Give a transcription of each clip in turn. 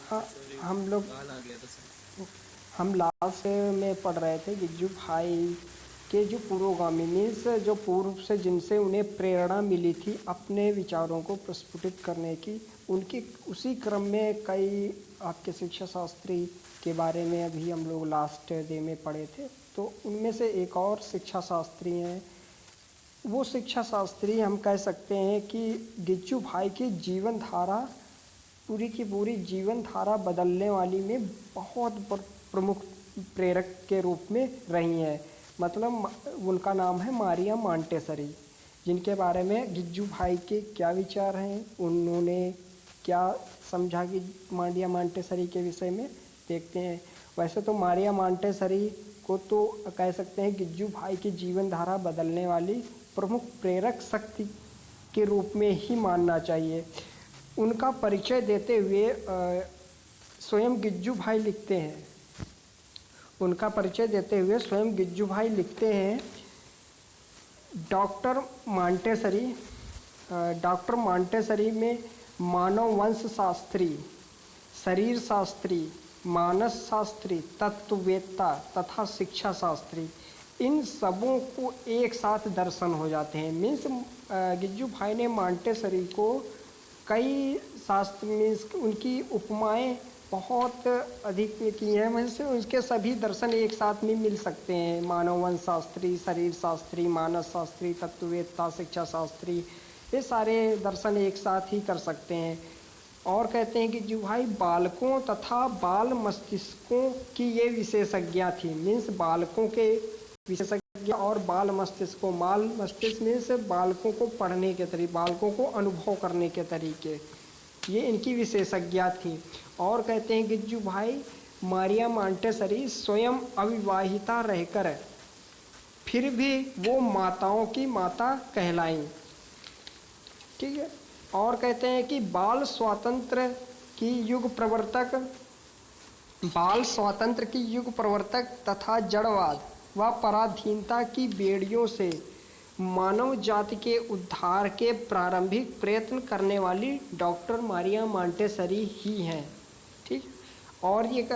हाँ, हम लोग हम लास्ट में पढ़ रहे थे गिज्जू भाई के जो पुरोगामी मीन्स जो पूर्व से जिनसे उन्हें प्रेरणा मिली थी अपने विचारों को प्रस्फुटित करने की, उनकी उसी क्रम में कई आपके शिक्षा शास्त्री के बारे में अभी हम लोग लास्ट डे में पढ़े थे। तो उनमें से एक और शिक्षा शास्त्री हैं, वो शिक्षा शास्त्री हम कह सकते हैं कि गिज्जू भाई की जीवन धारा, पूरी की पूरी जीवन धारा बदलने वाली में बहुत प्रमुख प्रेरक के रूप में रही हैं। मतलब उनका नाम है मारिया मांटेसरी, जिनके बारे में गिज्जू भाई के क्या विचार हैं, उन्होंने क्या समझा कि मारिया मांटेसरी के विषय में देखते हैं। वैसे तो मारिया मांटेसरी को तो कह सकते हैं गिज्जू भाई की जीवन धारा बदलने वाली प्रमुख प्रेरक शक्ति के रूप में ही मानना चाहिए। उनका परिचय देते हुए स्वयं गिज्जू भाई लिखते हैं, उनका परिचय देते हुए स्वयं गिज्जू भाई लिखते हैं, डॉक्टर मांटेसरी में मानव वंश शास्त्री, शरीर शास्त्री, मानस शास्त्री, तत्ववेत्ता तथा शिक्षा शास्त्री, इन सबों को एक साथ दर्शन हो जाते हैं। मीन्स गिज्जू भाई ने मांटेसरी को कई शास्त्र मीन्स उनकी उपमाएं बहुत अधिक की हैं, वैसे उसके सभी दर्शन एक साथ में मिल सकते हैं। मानव वंश शास्त्री, शरीर शास्त्री, मानस शास्त्री, तत्ववेत्ता, शिक्षा शास्त्री, ये सारे दर्शन एक साथ ही कर सकते हैं। और कहते हैं कि जो भाई बालकों तथा बाल मस्तिष्कों की ये विशेषज्ञ थी। मीन्स बालकों के विशेषज्ञ और बाल मस्तिष्कों, बाल मस्तिष्क मीन्स बालकों को पढ़ने के तरीके, बालकों को अनुभव करने के तरीके, ये इनकी विशेषज्ञता थी। और कहते हैं गिज्जू भाई मारिया मांटेसरी स्वयं अविवाहिता रहकर फिर भी वो माताओं की माता कहलाईं। ठीक है। और कहते हैं कि बाल स्वातंत्र की युग प्रवर्तक तथा जड़वाद व पराधीनता की बेड़ियों से मानव जाति के उद्धार के प्रारंभिक प्रयत्न करने वाली डॉक्टर मारिया मांटेसरी ही हैं। ठीक। और ये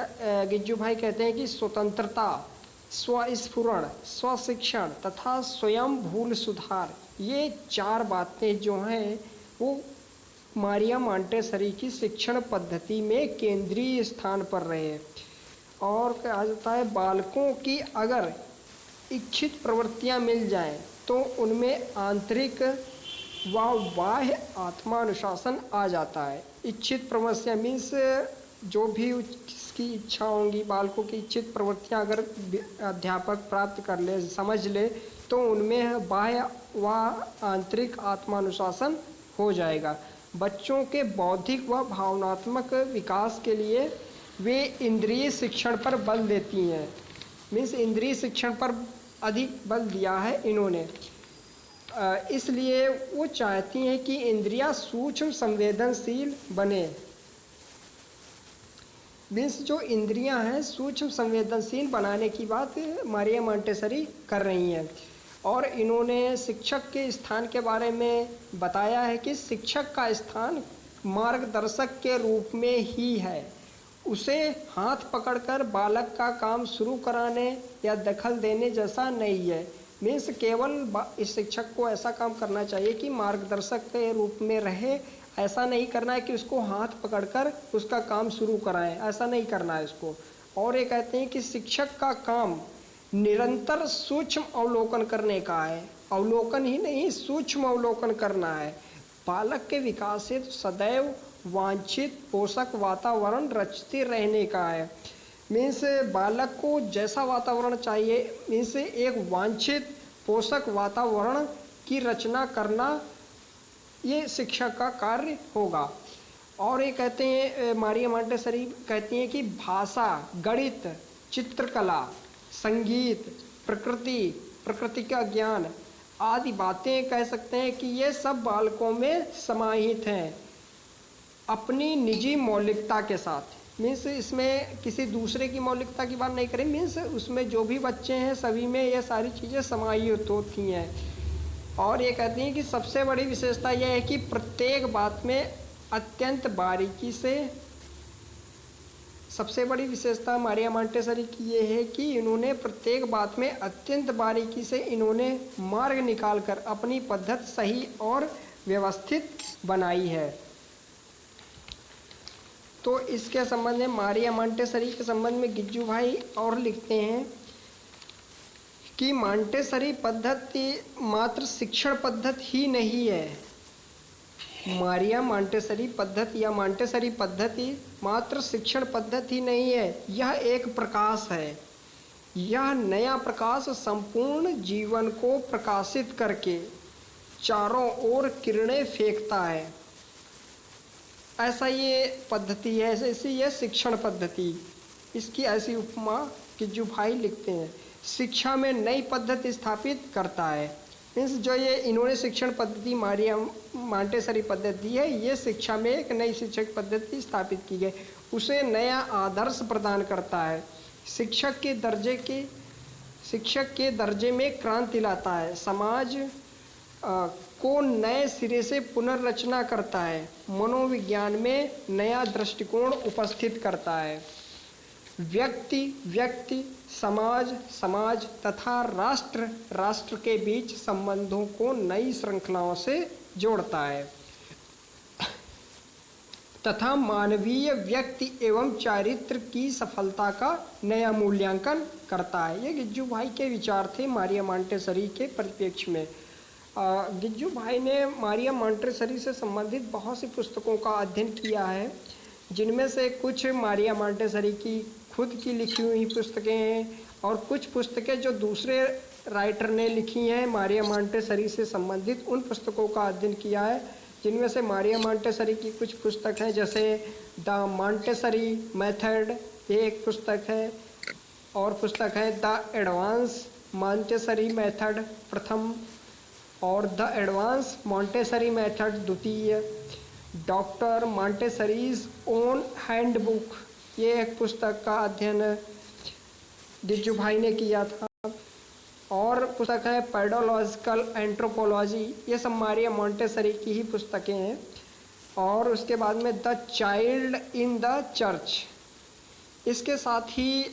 गिज्जू भाई कहते हैं कि स्वतंत्रता, स्वस्फुरण, स्वशिक्षण तथा स्वयं भूल सुधार, ये चार बातें जो हैं वो मारिया मांटेसरी की शिक्षण पद्धति में केंद्रीय स्थान पर रहे। और कहा जाता है बालकों की अगर इच्छित प्रवृत्तियां मिल जाएं तो उनमें आंतरिक व बाह्य आत्मानुशासन आ जाता है। इच्छित प्रवृत्तियां मीन्स जो भी उसकी इच्छा होंगी, बालकों की इच्छित प्रवृत्तियां अगर अध्यापक प्राप्त कर ले, समझ ले, तो उनमें बाह्य व आंतरिक आत्मानुशासन हो जाएगा। बच्चों के बौद्धिक व भावनात्मक विकास के लिए वे इंद्रिय शिक्षण पर बल देती हैं। मीन्स इंद्रिय शिक्षण पर अधिक बल दिया है इन्होंने, इसलिए वो चाहती हैं कि इंद्रियां सूक्ष्म संवेदनशील बने। मीन्स जो इंद्रियां हैं सूक्ष्म संवेदनशील बनाने की बात मारिया मांटेसरी कर रही हैं। और इन्होंने शिक्षक के स्थान के बारे में बताया है कि शिक्षक का स्थान मार्गदर्शक के रूप में ही है, उसे हाथ पकड़कर बालक का काम शुरू कराने या दखल देने जैसा नहीं है। मीन्स केवल इस शिक्षक को ऐसा काम करना चाहिए कि मार्गदर्शक के रूप में रहे, ऐसा नहीं करना है कि उसको हाथ पकड़कर उसका काम शुरू कराएं, ऐसा नहीं करना है इसको। और ये कहते हैं कि शिक्षक का काम निरंतर सूक्ष्म अवलोकन करने का है, अवलोकन ही नहीं सूक्ष्म अवलोकन करना है। बालक के विकास से सदैव वांछित पोषक वातावरण रचते रहने का है। मीन्स बालक को जैसा वातावरण चाहिए, मीन्स एक वांछित पोषक वातावरण की रचना करना ये शिक्षक का कार्य होगा। और ये कहते हैं मारिया मांटेसरी कहती हैं कि भाषा, गणित, चित्रकला, संगीत, प्रकृति का ज्ञान आदि बातें कह सकते हैं कि ये सब बालकों में समाहित हैं अपनी निजी मौलिकता के साथ। मीन्स इसमें किसी दूसरे की मौलिकता की बात नहीं करें, मीन्स उसमें जो भी बच्चे हैं सभी में ये सारी चीज़ें समाहित होती हैं। और ये कहती हैं कि सबसे बड़ी विशेषता यह है कि प्रत्येक बात में अत्यंत बारीकी से सबसे बड़ी विशेषता मारिया मॉन्टेसरी की ये है कि इन्होंने प्रत्येक बात में अत्यंत बारीकी से इन्होंने मार्ग निकालकर अपनी पद्धति सही और व्यवस्थित बनाई है। तो इसके संबंध में मारिया मॉन्टेसरी के संबंध में गिज्जू भाई और लिखते हैं कि मॉन्टेसरी पद्धति मात्र शिक्षण पद्धति ही नहीं है। मारिया मॉन्टेसरी पद्धति या मॉन्टेसरी पद्धति मात्र शिक्षण पद्धति ही नहीं है, यह एक प्रकाश है। यह नया प्रकाश संपूर्ण जीवन को प्रकाशित करके चारों ओर किरणें फेंकता है। ऐसा ये पद्धति है, ऐसी ये शिक्षण पद्धति। इसकी ऐसी उपमा गिज्जू भाई लिखते हैं, शिक्षा में नई पद्धति स्थापित करता है। मीन्स जो ये इन्होंने शिक्षण पद्धति मारिया मॉन्टेसरी पद्धति है, ये शिक्षा में एक नई शिक्षक पद्धति स्थापित की गई, उसे नया आदर्श प्रदान करता है। शिक्षक के दर्जे में क्रांति लाता है, समाज को नए सिरे से पुनर्रचना करता है, मनोविज्ञान में नया दृष्टिकोण उपस्थित करता है, व्यक्ति समाज तथा राष्ट्र के बीच संबंधों को नई श्रृंखलाओं से जोड़ता है तथा मानवीय व्यक्ति एवं चारित्र की सफलता का नया मूल्यांकन करता है। ये गिज्जू भाई के विचार थे मारिया मॉन्टेसरी के परिप्रेक्ष्य में। गिज्जू भाई ने मारिया मॉन्टेसरी से संबंधित बहुत सी पुस्तकों का अध्ययन किया है, जिनमें से कुछ मारिया मॉन्टेसरी की खुद की लिखी हुई पुस्तकें हैं और कुछ पुस्तकें जो दूसरे राइटर ने लिखी हैं मारिया मॉन्टेसरी से संबंधित, उन पुस्तकों का अध्ययन किया है, जिनमें से मारिया मॉन्टेसरी की कुछ पुस्तक हैं, जैसे द मॉन्टेसरी मेथड ये एक पुस्तक है, और पुस्तक है द एडवांस मॉन्टेसरी मेथड प्रथम और द एडवांस मॉन्टेसरी मेथड द्वितीय, डॉक्टर मॉन्टेसरीज ओन हैंडबुक ये एक पुस्तक का अध्ययन गिज्जू भाई ने किया था, और पुस्तक है पेडोलॉजिकल एंथ्रोपोलॉजी, ये सब मारिया मॉन्टेसरी की ही पुस्तकें हैं। और उसके बाद में the child in the church, इसके साथ ही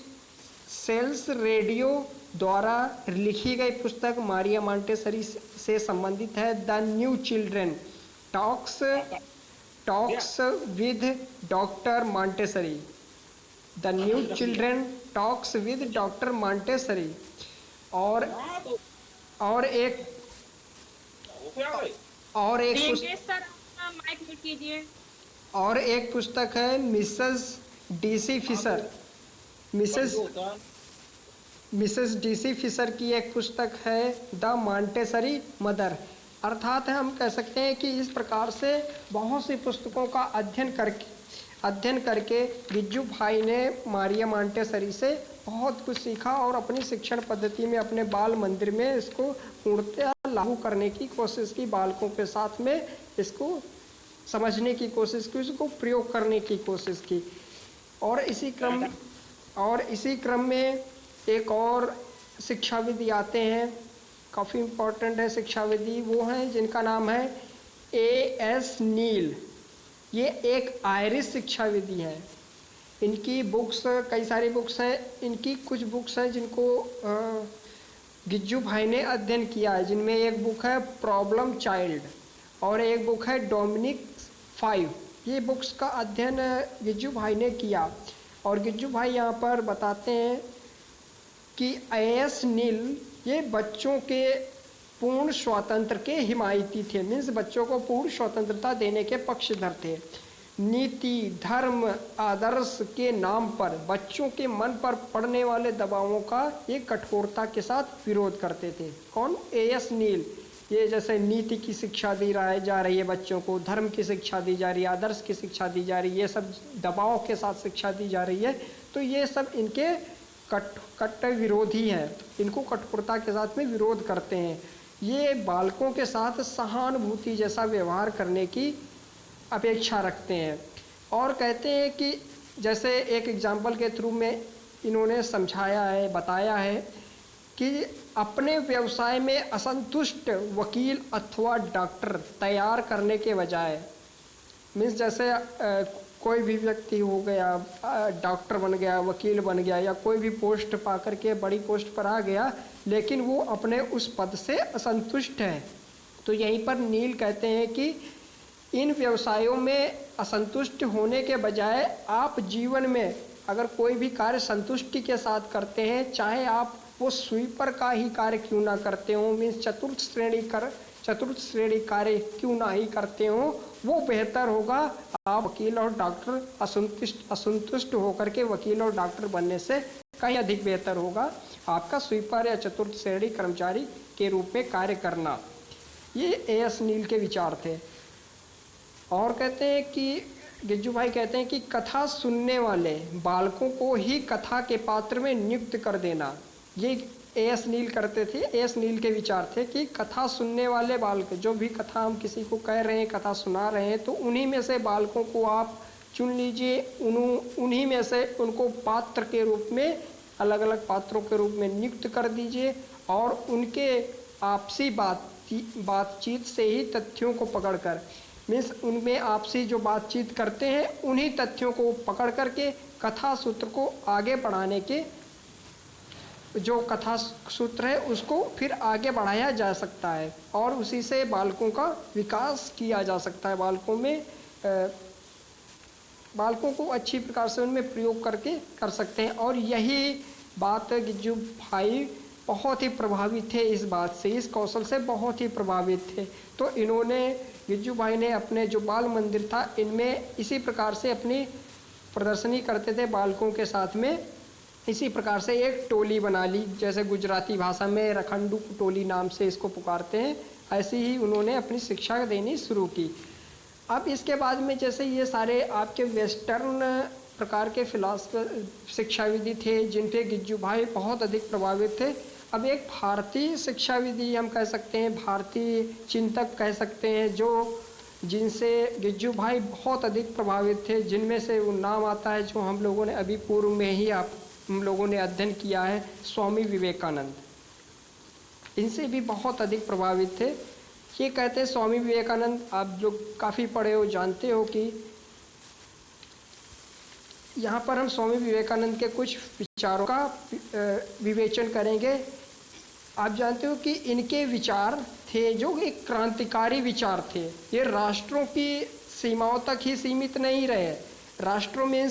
सेल्स रेडियो द्वारा लिखी गई पुस्तक मारिया मॉन्टेसरी से संबंधित है, the new children talks with doctor Montessori, the new children talks with doctor Montessori. और एक पुस्तक है मिसेस डीसी फिशर की एक पुस्तक है द मॉन्टेसरी मदर। अर्थात हम कह सकते हैं कि इस प्रकार से बहुत सी पुस्तकों का अध्ययन करके गिज्जू भाई ने मारिया मॉन्टेसरी से बहुत कुछ सीखा और अपनी शिक्षण पद्धति में अपने बाल मंदिर में इसको पूर्णतः लागू करने की कोशिश की, बालकों के साथ में इसको समझने की कोशिश की, इसको प्रयोग करने की कोशिश की। और इसी क्रम में एक और शिक्षाविद आते हैं, काफ़ी इम्पोर्टेंट है शिक्षाविदी, वो हैं जिनका नाम है A.S. नील। ये एक आयरिश शिक्षाविदी हैं। इनकी बुक्स कई सारी बुक्स हैं, इनकी कुछ बुक्स हैं जिनको गिज्जू भाई ने अध्ययन किया है, जिनमें एक बुक है प्रॉब्लम चाइल्ड और एक बुक है डोमिनिक 5। ये बुक्स का अध्ययन गिज्जू भाई ने किया। और गिज्जू भाई यहाँ पर बताते हैं कि A.S. नील ये बच्चों के पूर्ण स्वतंत्र के हिमायती थे, मीन्स बच्चों को पूर्ण स्वतंत्रता देने के पक्षधर थे। नीति धर्म आदर्श के नाम पर बच्चों के मन पर पड़ने वाले दबावों का ये कठोरता के साथ विरोध करते थे। कौन? A.S. नील। ये जैसे नीति की शिक्षा दी जा रही है बच्चों को, धर्म की शिक्षा दी जा रही है, आदर्श की शिक्षा दी जा रही है, ये सब दबाव के साथ शिक्षा दी जा रही है, तो ये सब इनके कट्टर विरोधी हैं, इनको कठोरता के साथ में विरोध करते हैं। ये बालकों के साथ सहानुभूति जैसा व्यवहार करने की अपेक्षा रखते हैं और कहते हैं कि जैसे एक एग्जाम्पल के थ्रू में इन्होंने समझाया है, बताया है कि अपने व्यवसाय में असंतुष्ट वकील अथवा डॉक्टर तैयार करने के बजाय, मीन्स जैसे कोई भी व्यक्ति हो गया, डॉक्टर बन गया, वकील बन गया, या कोई भी पोस्ट पा करके बड़ी पोस्ट पर आ गया, लेकिन वो अपने उस पद से असंतुष्ट है। तो यहीं पर नील कहते हैं कि इन व्यवसायों में असंतुष्ट होने के बजाय आप जीवन में अगर कोई भी कार्य संतुष्टि के साथ करते हैं, चाहे आप वो स्वीपर का ही कार्य क्यों ना करते हो, मीन्स चतुर्थ श्रेणी कार्य क्यों ना ही करते हो, वो बेहतर होगा। आप वकील और डॉक्टर असंतुष्ट होकर के वकील और डॉक्टर बनने से कहीं अधिक बेहतर होगा आपका स्वीपर या चतुर्थ श्रेणी कर्मचारी के रूप में कार्य करना। ये एएस नील के विचार थे। और कहते हैं कि गिज्जू भाई कहते हैं कि कथा सुनने वाले बालकों को ही कथा के पात्र में नियुक्त कर देना। ये एएस नील करते थे। एएस नील के विचार थे कि कथा सुनने वाले बालक, जो भी कथा हम किसी को कह रहे हैं, कथा सुना रहे हैं, तो उन्हीं में से बालकों को आप चुन लीजिए, उन्हीं में से उनको पात्र के रूप में, अलग अलग पात्रों के रूप में नियुक्त कर दीजिए, और उनके आपसी बातचीत से ही तथ्यों को पकड़कर, मीन्स उनमें आपसी जो बातचीत करते हैं उन्हीं तथ्यों को पकड़ करके कथा सूत्र को आगे बढ़ाने के, जो कथा सूत्र है उसको फिर आगे बढ़ाया जा सकता है, और उसी से बालकों का विकास किया जा सकता है। बालकों को अच्छी प्रकार से उनमें प्रयोग करके कर सकते हैं। और यही बात गिज्जू भाई बहुत ही प्रभावित थे इस बात से, इस कौशल से बहुत ही प्रभावित थे। तो इन्होंने, गिज्जू भाई ने अपने जो बाल मंदिर था इनमें इसी प्रकार से अपनी प्रदर्शनी करते थे बालकों के साथ में। इसी प्रकार से एक टोली बना ली, जैसे गुजराती भाषा में रखंडू टोली नाम से इसको पुकारते हैं, ऐसी ही उन्होंने अपनी शिक्षा देनी शुरू की। अब इसके बाद में जैसे ये सारे आपके वेस्टर्न प्रकार के शिक्षाविधि थे जिनसे गिज्जू भाई बहुत अधिक प्रभावित थे। अब एक भारतीय शिक्षाविधि हम कह सकते हैं, भारतीय चिंतक कह सकते हैं, जिनसे गिज्जू भाई बहुत अधिक प्रभावित थे, जिनमें से वो नाम आता है जो हम लोगों ने अभी पूर्व में ही हम लोगों ने अध्ययन किया है, स्वामी विवेकानंद। इनसे भी बहुत अधिक प्रभावित थे। ये कहते हैं स्वामी विवेकानंद, आप जो काफ़ी पढ़े हो जानते हो कि यहाँ पर हम स्वामी विवेकानंद के कुछ विचारों का विवेचन करेंगे। आप जानते हो कि इनके विचार थे जो एक क्रांतिकारी विचार थे। ये राष्ट्रों की सीमाओं तक ही सीमित नहीं रहे। राष्ट्रों में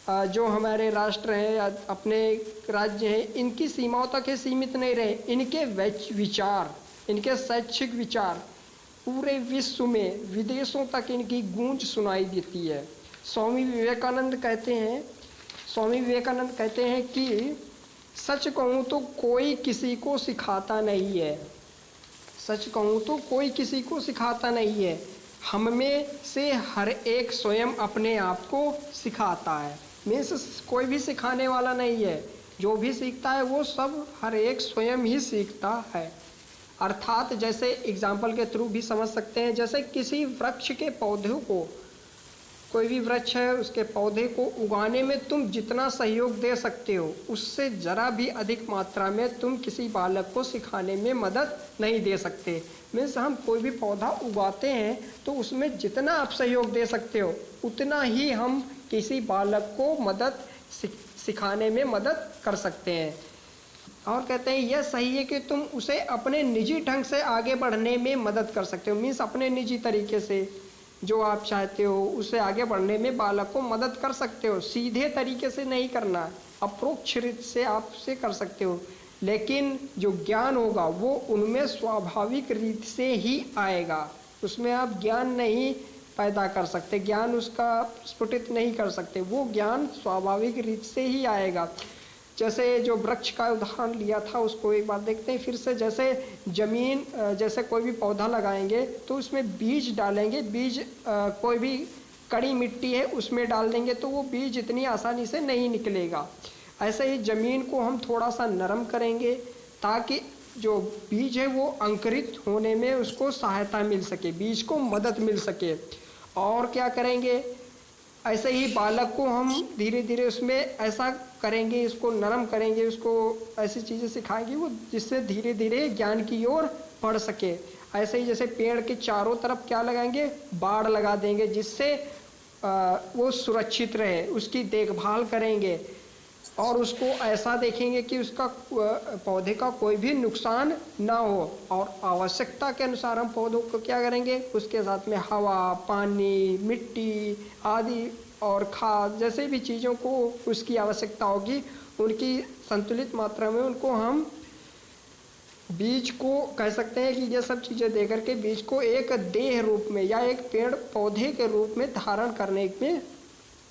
जो हमारे राष्ट्र हैं या अपने राज्य हैं, इनकी सीमाओं तक ही सीमित नहीं रहे। इनके विचार, इनके शैक्षिक विचार पूरे विश्व में, विदेशों तक इनकी गूंज सुनाई देती है। स्वामी विवेकानंद कहते हैं कि सच कहूँ तो कोई किसी को सिखाता नहीं है। सच कहूँ तो कोई किसी को सिखाता नहीं है, हम में से हर एक स्वयं अपने आप को सिखाता है। मीन्स कोई भी सिखाने वाला नहीं है, जो भी सीखता है वो सब हर एक स्वयं ही सीखता है। अर्थात जैसे एग्जाम्पल के थ्रू भी समझ सकते हैं, जैसे किसी वृक्ष के पौधों को, कोई भी वृक्ष है उसके पौधे को उगाने में तुम जितना सहयोग दे सकते हो, उससे ज़रा भी अधिक मात्रा में तुम किसी बालक को सिखाने में मदद नहीं दे सकते। मीन्स हम कोई भी पौधा उगाते हैं तो उसमें जितना आप सहयोग दे सकते हो उतना ही हम किसी बालक को सिखाने में मदद कर सकते हैं। और कहते हैं यह सही है कि तुम उसे अपने निजी ढंग से आगे बढ़ने में मदद कर सकते हो। मीन्स अपने निजी तरीके से जो आप चाहते हो उसे आगे बढ़ने में बालक को मदद कर सकते हो। सीधे तरीके से नहीं करना, अप्रोक्ष रीत से आप उसे कर सकते हो, लेकिन जो ज्ञान होगा वो उनमें स्वाभाविक रीत से ही आएगा। उसमें आप ज्ञान नहीं पैदा कर सकते, ज्ञान उसका स्फुटित नहीं कर सकते, वो ज्ञान स्वाभाविक रीत से ही आएगा। जैसे जो वृक्ष का उदाहरण लिया था उसको एक बार देखते हैं फिर से। जैसे जमीन, जैसे कोई भी पौधा लगाएंगे तो उसमें बीज डालेंगे, बीज कोई भी कड़ी मिट्टी है उसमें डाल देंगे तो वो बीज इतनी आसानी से नहीं निकलेगा। ऐसे ही ज़मीन को हम थोड़ा सा नरम करेंगे ताकि जो बीज है वो अंकुरित होने में उसको सहायता मिल सके, बीज को मदद मिल सके। और क्या करेंगे, ऐसे ही बालक को हम धीरे धीरे उसमें ऐसा करेंगे, इसको नरम करेंगे, उसको ऐसी चीज़ें सिखाएंगे वो जिससे धीरे धीरे ज्ञान की ओर बढ़ सके। ऐसे ही जैसे पेड़ के चारों तरफ क्या लगाएंगे, बाड़ लगा देंगे, जिससे वो सुरक्षित रहे, उसकी देखभाल करेंगे और उसको ऐसा देखेंगे कि उसका पौधे का कोई भी नुकसान ना हो। और आवश्यकता के अनुसार हम पौधों को क्या करेंगे, उसके साथ में हवा, पानी, मिट्टी आदि और खाद जैसे भी चीज़ों को उसकी आवश्यकता होगी, उनकी संतुलित मात्रा में उनको हम बीज को कह सकते हैं कि ये सब चीज़ें दे करके बीज को एक देह रूप में या एक पेड़ पौधे के रूप में धारण करने में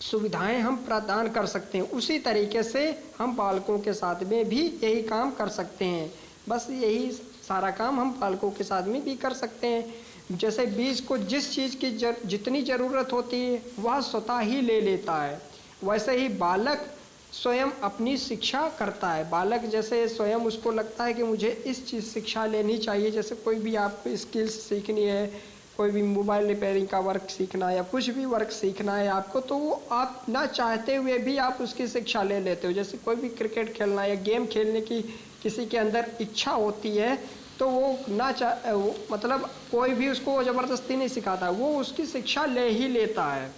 सुविधाएं हम प्रदान कर सकते हैं। उसी तरीके से हम बालकों के साथ में भी यही काम कर सकते हैं। बस यही सारा काम हम बालकों के साथ में भी कर सकते हैं। जैसे बीज को जिस चीज़ की जितनी ज़रूरत होती है वह स्वतः ही ले लेता है, वैसे ही बालक स्वयं अपनी शिक्षा करता है। बालक जैसे स्वयं उसको लगता है कि मुझे इस चीज़ शिक्षा लेनी चाहिए, जैसे कोई भी आप स्किल्स सीखनी है, कोई भी मोबाइल रिपेयरिंग का वर्क सीखना है या कुछ भी वर्क सीखना है आपको, तो वो आप ना चाहते हुए भी आप उसकी शिक्षा ले लेते हो। जैसे कोई भी क्रिकेट खेलना या गेम खेलने की किसी के अंदर इच्छा होती है तो वो मतलब कोई भी उसको ज़बरदस्ती नहीं सिखाता, वो उसकी शिक्षा ले ही लेता है।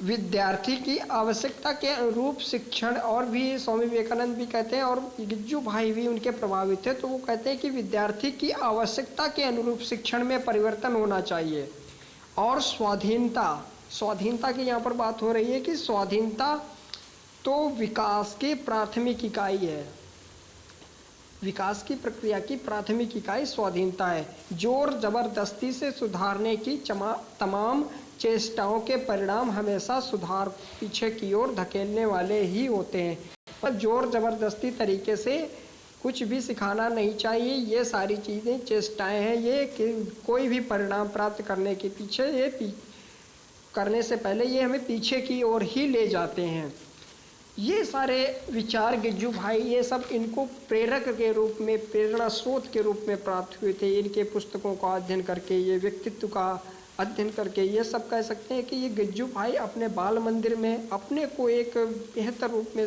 विद्यार्थी की आवश्यकता के अनुरूप शिक्षण, और भी स्वामी विवेकानंद भी कहते हैं और गिज्जू भाई भी उनके प्रभावित थे, तो वो कहते हैं कि विद्यार्थी की आवश्यकता के अनुरूप शिक्षण में परिवर्तन होना चाहिए। और स्वाधीनता की यहाँ पर बात हो रही है कि स्वाधीनता तो विकास की प्राथमिक इकाई है, विकास की प्रक्रिया की प्राथमिक इकाई स्वाधीनता है। जोर जबरदस्ती से सुधारने की तमाम चेष्टाओं के परिणाम हमेशा सुधार पीछे की ओर धकेलने वाले ही होते हैं। पर जोर जबरदस्ती तरीके से कुछ भी सिखाना नहीं चाहिए। ये सारी चीज़ें चेष्टाएं हैं, ये कोई भी परिणाम प्राप्त करने के पीछे करने से पहले ये हमें पीछे की ओर ही ले जाते हैं। ये सारे विचार गिज्जू भाई ये सब इनको प्रेरक के रूप में, प्रेरणा स्रोत के रूप में प्राप्त हुए थे। इनके पुस्तकों का अध्ययन करके, ये व्यक्तित्व का अध्ययन करके, ये सब कह सकते हैं कि ये गिज्जू भाई अपने बाल मंदिर में अपने को एक बेहतर रूप में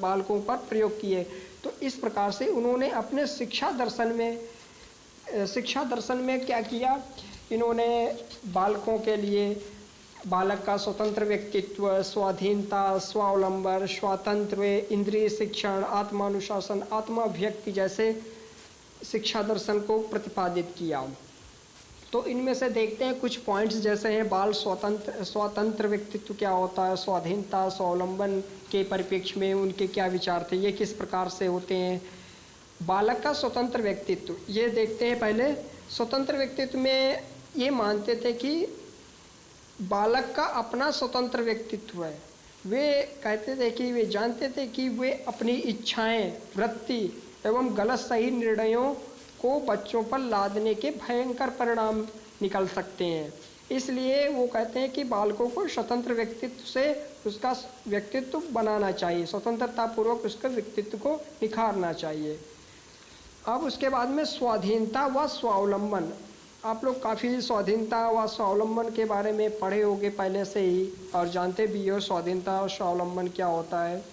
बालकों पर प्रयोग किए। तो इस प्रकार से उन्होंने अपने शिक्षा दर्शन में क्या किया, इन्होंने बालकों के लिए बालक का स्वतंत्र व्यक्तित्व, स्वाधीनता, स्वावलंबन, स्वातंत्र, इंद्रिय शिक्षण, आत्मानुशासन, आत्माभिव्यक्ति जैसे शिक्षा दर्शन को प्रतिपादित किया। तो इनमें से देखते हैं कुछ पॉइंट्स, जैसे हैं बाल स्वतंत्र व्यक्तित्व क्या होता है, स्वाधीनता, स्वावलंबन के परिप्रेक्ष्य में उनके क्या विचार थे, ये किस प्रकार से होते हैं। बालक का स्वतंत्र व्यक्तित्व ये देखते हैं। पहले स्वतंत्र व्यक्तित्व में ये मानते थे कि बालक का अपना स्वतंत्र व्यक्तित्व है। वे कहते थे कि वे जानते थे कि वे अपनी इच्छाएं, वृत्ति एवं गलत सही निर्णयों को बच्चों पर लादने के भयंकर परिणाम निकल सकते हैं। इसलिए वो कहते हैं कि बालकों को स्वतंत्र व्यक्तित्व से उसका व्यक्तित्व बनाना चाहिए, स्वतंत्रतापूर्वक उसके व्यक्तित्व को निखारना चाहिए। अब उसके बाद में स्वाधीनता व स्वावलंबन, आप लोग काफ़ी स्वाधीनता व स्वावलंबन के बारे में पढ़े होंगे पहले से ही और जानते भी हो स्वाधीनता और स्वावलंबन क्या होता है।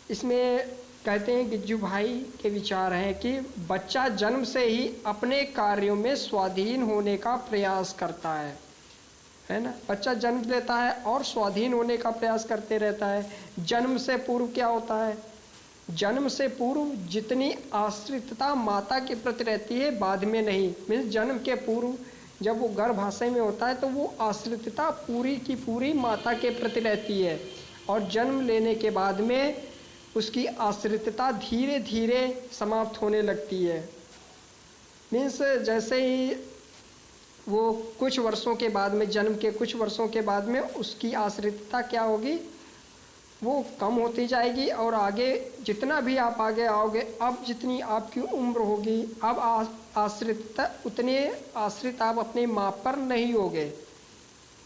इसमें कहते हैं गिज्जू भाई के विचार हैं कि बच्चा जन्म से ही अपने कार्यों में स्वाधीन होने का प्रयास करता है ना। बच्चा जन्म लेता है और स्वाधीन होने का प्रयास करते रहता है। जन्म से पूर्व क्या होता है, जन्म से पूर्व जितनी आश्रितता माता के प्रति रहती है बाद में नहीं। मीन्स जन्म के पूर्व जब वो गर्भाशय में होता है तो वो आश्रितता पूरी की पूरी माता के प्रति रहती है, और जन्म लेने के बाद में उसकी आश्रितता धीरे धीरे समाप्त होने लगती है। मीन्स जैसे ही वो कुछ वर्षों के बाद में, जन्म के कुछ वर्षों के बाद में उसकी आश्रितता क्या होगी, वो कम होती जाएगी, और आगे जितना भी आप आगे आओगे, अब जितनी आपकी उम्र होगी, अब उतने आश्रित आप अपनी माँ पर नहीं होगे,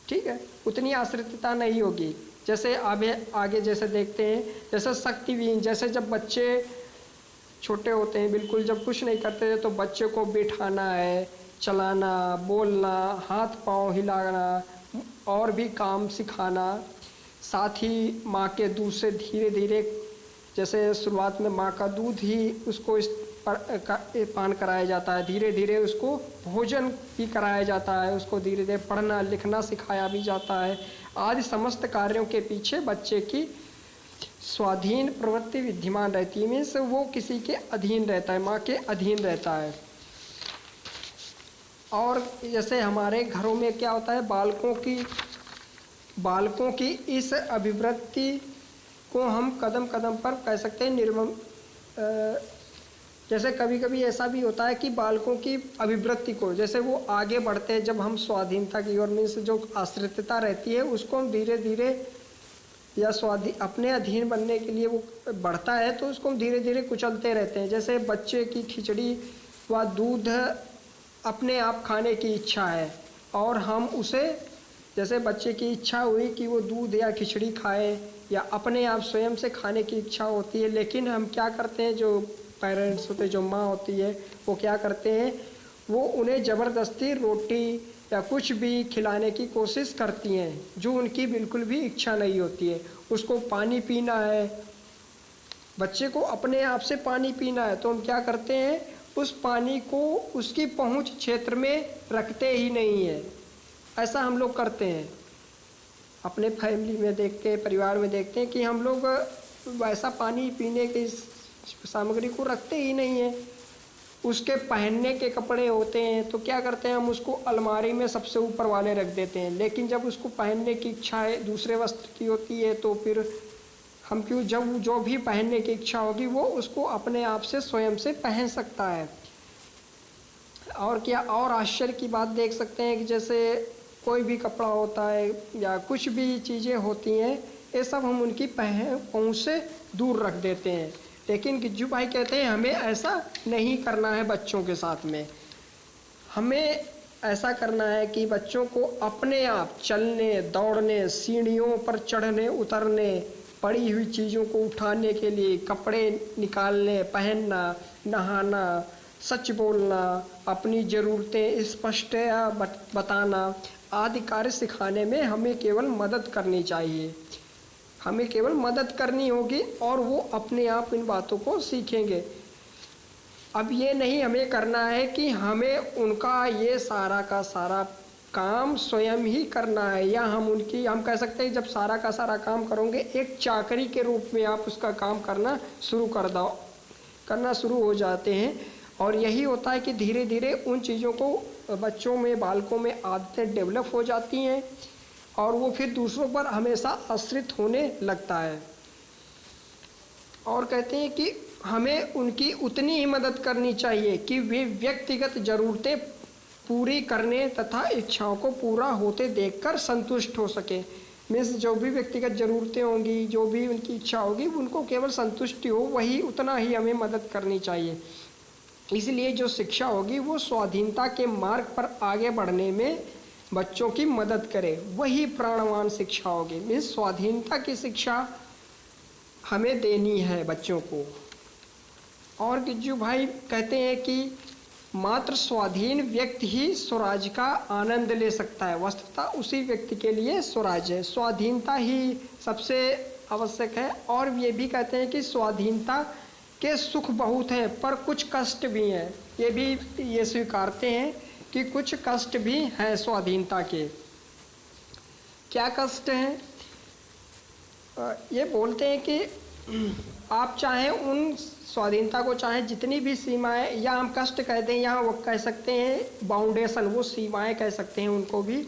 ठीक है, उतनी आश्रितता नहीं होगी। जैसे आगे जैसे देखते हैं, जैसे शक्तिहीन, जैसे जब बच्चे छोटे होते हैं, बिल्कुल जब कुछ नहीं करते तो बच्चे को बिठाना है, चलाना, बोलना, हाथ पांव हिलाना और भी काम सिखाना, साथ ही माँ के दूध से धीरे धीरे, जैसे शुरुआत में माँ का दूध ही उसको पान कराया जाता है, धीरे धीरे उसको भोजन भी कराया जाता है, उसको धीरे धीरे पढ़ना लिखना सिखाया भी जाता है। आदि समस्त कार्यों के पीछे बच्चे की स्वाधीन प्रवृत्ति विद्यमान रहती है। मीन्स वो किसी के अधीन रहता है, माँ के अधीन रहता है। और जैसे हमारे घरों में क्या होता है, बालकों की इस अभिवृत्ति को हम कदम कदम पर कह सकते हैं जैसे कभी कभी ऐसा भी होता है कि बालकों की अभिवृत्ति को, जैसे वो आगे बढ़ते हैं, जब हम स्वाधीनता की ओर, मीन्स जो आश्रितता रहती है उसको हम धीरे धीरे या अपने अधीन बनने के लिए वो बढ़ता है, तो उसको हम धीरे धीरे कुचलते रहते हैं। जैसे बच्चे की खिचड़ी व दूध अपने आप खाने की इच्छा है, और हम उसे, जैसे बच्चे की इच्छा हुई कि वो दूध या खिचड़ी खाए या अपने आप स्वयं से खाने की इच्छा होती है, लेकिन हम क्या करते हैं, जो पेरेंट्स होते हैं, जो माँ होती है, वो क्या करते हैं, वो उन्हें ज़बरदस्ती रोटी या कुछ भी खिलाने की कोशिश करती हैं जो उनकी बिल्कुल भी इच्छा नहीं होती है। उसको पानी पीना है, बच्चे को अपने आप से पानी पीना है, तो हम क्या करते हैं, उस पानी को उसकी पहुंच क्षेत्र में रखते ही नहीं है। ऐसा हम लोग करते हैं, अपने फैमिली में देखते हैं, परिवार में देखते हैं कि हम लोग वैसा पानी पीने की सामग्री को रखते ही नहीं है। उसके पहनने के कपड़े होते हैं तो क्या करते हैं, हम उसको अलमारी में सबसे ऊपर वाले रख देते हैं, लेकिन जब उसको पहनने की इच्छा है दूसरे वस्त्र की होती है, तो फिर हम जब जो भी पहनने की इच्छा होगी वो उसको अपने आप से स्वयं से पहन सकता है। और क्या, और आश्चर्य की बात देख सकते हैं कि जैसे कोई भी कपड़ा होता है या कुछ भी चीज़ें होती हैं, ये सब हम उनकी पहुँच से दूर रख देते हैं। लेकिन गिज्जू भाई कहते हैं हमें ऐसा नहीं करना है। बच्चों के साथ में हमें ऐसा करना है कि बच्चों को अपने आप चलने, दौड़ने, सीढ़ियों पर चढ़ने उतरने, पड़ी हुई चीज़ों को उठाने के लिए, कपड़े निकालने, पहनना, नहाना, सच बोलना, अपनी ज़रूरतें स्पष्ट बताना आदि कार्य सिखाने में हमें केवल मदद करनी चाहिए। हमें केवल मदद करनी होगी और वो अपने आप इन बातों को सीखेंगे। अब ये नहीं हमें करना है कि हमें उनका ये सारा का सारा काम स्वयं ही करना है, या हम कह सकते हैं जब सारा का सारा काम करोगे, एक चाकरी के रूप में आप उसका काम करना शुरू हो जाते हैं। और यही होता है कि धीरे धीरे उन चीज़ों को बच्चों में, बालकों में आदतें डेवलप हो जाती हैं और वो फिर दूसरों पर हमेशा आश्रित होने लगता है। और कहते हैं कि हमें उनकी उतनी ही मदद करनी चाहिए कि वे व्यक्तिगत ज़रूरतें पूरी करने तथा इच्छाओं को पूरा होते देखकर संतुष्ट हो सके। मीन्स जो भी व्यक्तिगत ज़रूरतें होंगी, जो भी उनकी इच्छा होगी, उनको केवल संतुष्टि हो, वही उतना ही हमें मदद करनी चाहिए। इसलिए जो शिक्षा होगी वो स्वाधीनता के मार्ग पर आगे बढ़ने में बच्चों की मदद करे, वही प्राणवान शिक्षा होगी। मीन्स स्वाधीनता की शिक्षा हमें देनी है बच्चों को। और गिज्जू भाई कहते हैं कि मात्र स्वाधीन व्यक्ति ही स्वराज का आनंद ले सकता है। वस्तुतः उसी व्यक्ति के लिए स्वराज है, स्वाधीनता ही सबसे आवश्यक है। और ये भी कहते हैं कि स्वाधीनता के सुख बहुत हैं पर कुछ कष्ट भी हैं। ये स्वीकारते हैं कि कुछ कष्ट भी हैं स्वाधीनता के। क्या कष्ट हैं? ये बोलते हैं कि आप चाहें उन स्वाधीनता को, चाहे जितनी भी सीमाएं, या हम कष्ट कहते हैं, या वो कह सकते हैं बाउंडेशन, वो सीमाएं कह सकते हैं उनको भी।